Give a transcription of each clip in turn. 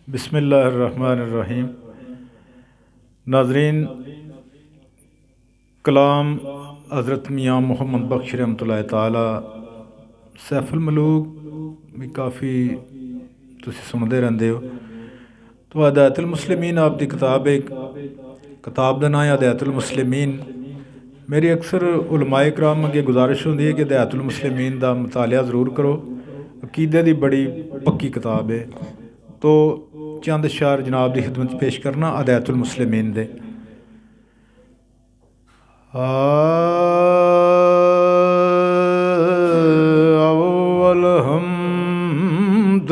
बिस्मिल्लाहिर्रहमानिर्रहीम। नाज़रीन, कलाम हज़रत मियाँ मोहम्मद बख्श रहमतुल्लाह ताला सैफुल मलूक भी काफ़ी तुसी सुनते रहंदे हो। तो हिदायतुल मुस्लिमीन आप दी किताब है, किताब का नाम है हिदायतुल मुस्लिमीन। मेरी अक्सर उलमाए कराम अगे गुजारिश होंदी है कि हिदायतुल मुस्लिमीन का मुतालिया ज़रूर करो। अकीदे की बड़ी पक्की किताब है। तो चंद शार जनाब की खिदमत पेश करना हिदायतुल मुस्लिमीन दे। अव्वल हम्द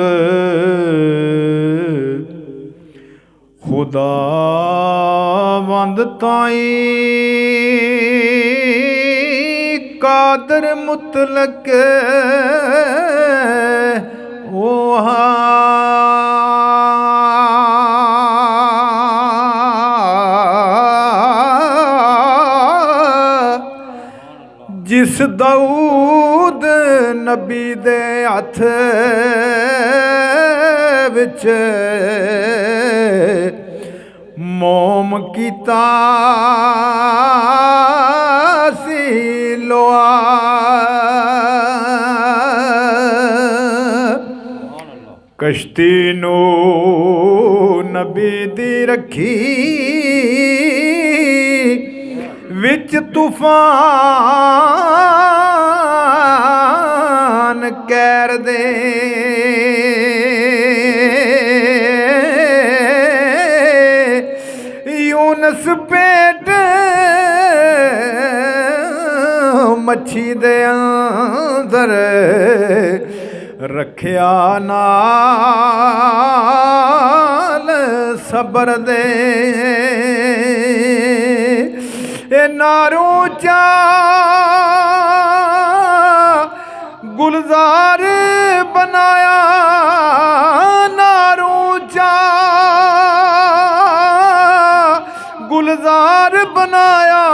खुदावंद ताई कादर मुतलक ओ जिस दाऊद नबी दे हथ विच मोम कीता सी लोआ, कश्ती नू नबी दी रखी विच तूफान कैर दे, यूनस पेट मच्छी दे अंदर रखिया नाल सबर दे, नारों चा गुलजार बनाया, नारों चा गुलजार बनाया,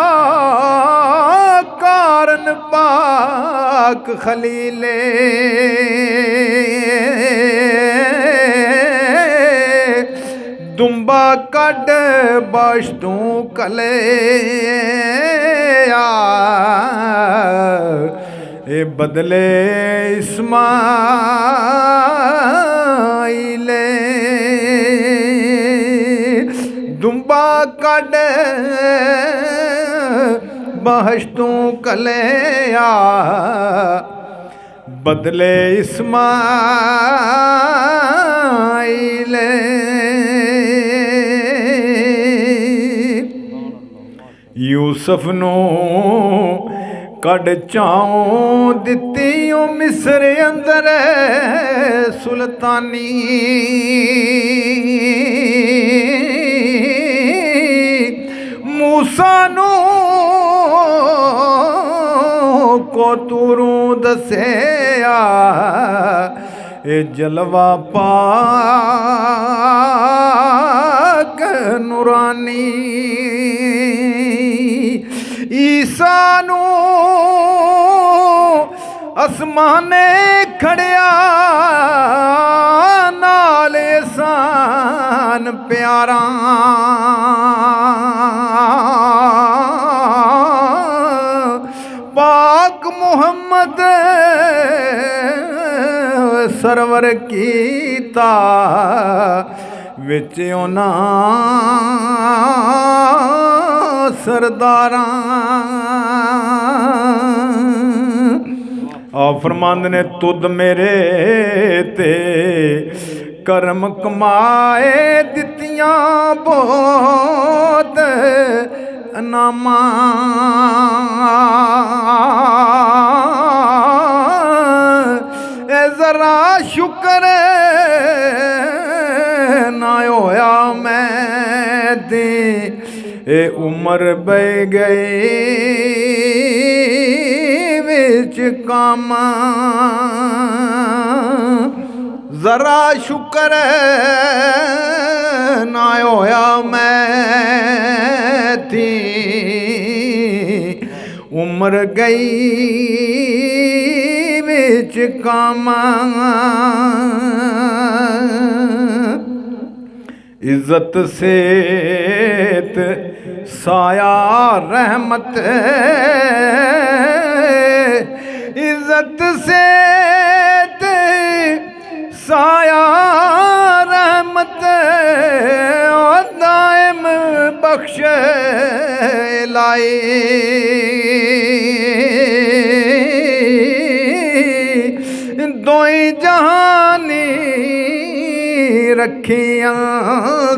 कारण पाक खलीले दुम्बा कड बाशतू कले ए बदले इस्माइले, दुम्बा कड बाशतू कले बदले इस्माइले, यूसुफ नू कड चाऊं दिती मिस्र अंदर सुल्तानी, मूसा नू को तूरों दसेया ए जलवा पाक नूरानी, ईसा नू आसमाने खड़िया नाल एहसान प्यारा, पाक मुहम्मद सरवर कीता विच उन्हां सरदारां, आ फरमांद ने तुद मेरे ते करम कमाए दित्तियां बहुत अनामा, ए जरा शुक्र ना होया मैं दी ए उम्र बह गई विच काम, जरा शुक्र ना होया मैं थी उम्र गई विच काम, इज्जत सेत साया रहमत, इज्जत सेत साया रहमत, और दायम बख्श लाई। दोई जहानी रखियां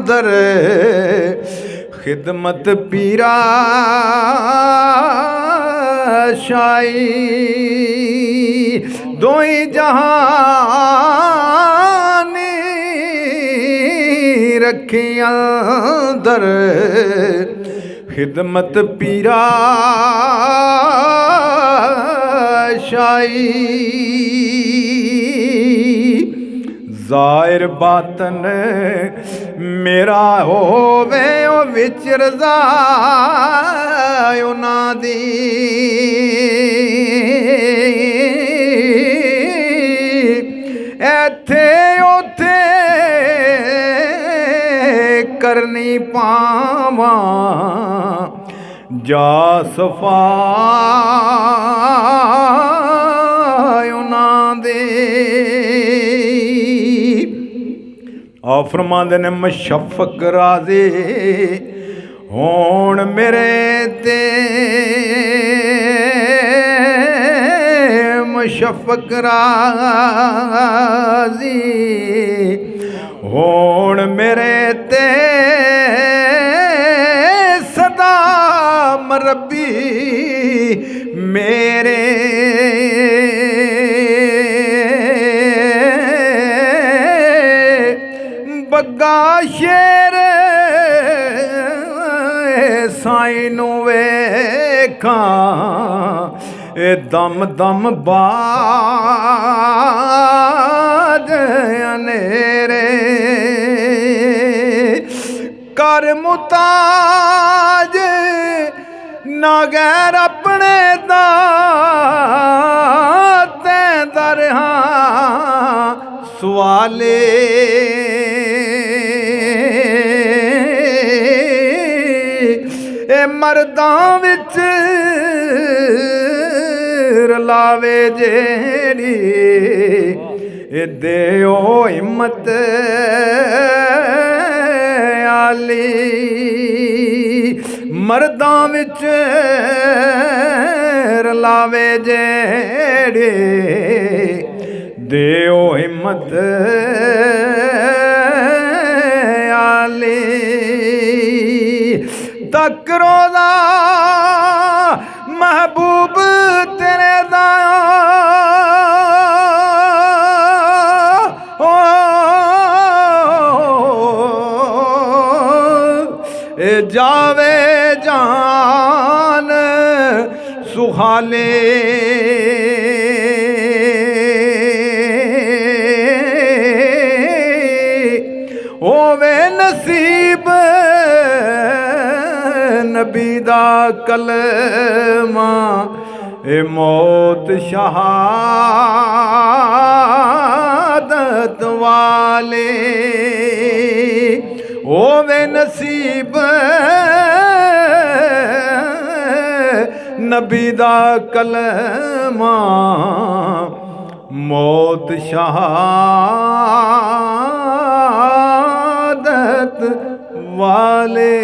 दर खिदमत पीरा शाही। दोई जहानी रखियां दर खिदमत पीरा शाही। ज़ाहिर बातन मेरा होवे ओ विच रज़ा उन्हां दी। एथे ओथे करनी पावां जा सफा उन्हां दे। और फरमांदे ने मशफ़क़ राज़ी होण मेरे ते, मशफ़क़ राज़ी होण मेरे ते, सदा मरबी मेरे बग्गा शेर साईं नू वेखां ए दम दम बाद अनेरे। कर मुताज ना गैर अपने दा तैं दरहां सवाले। ए मर्दां विच रलावे जेड़ी ए देओ हिम्मत आली। मर्दां विच रलावे जेड़ी देओ हिम्मत आली। तक रोज़ा महबूब तेरे दा ए जावे जान सुहाले। होवे नसीब नबी दा कलमा ए मौत शहादत वाले। होवे नसीब नबी दा कलमा मौत शहादत वाले।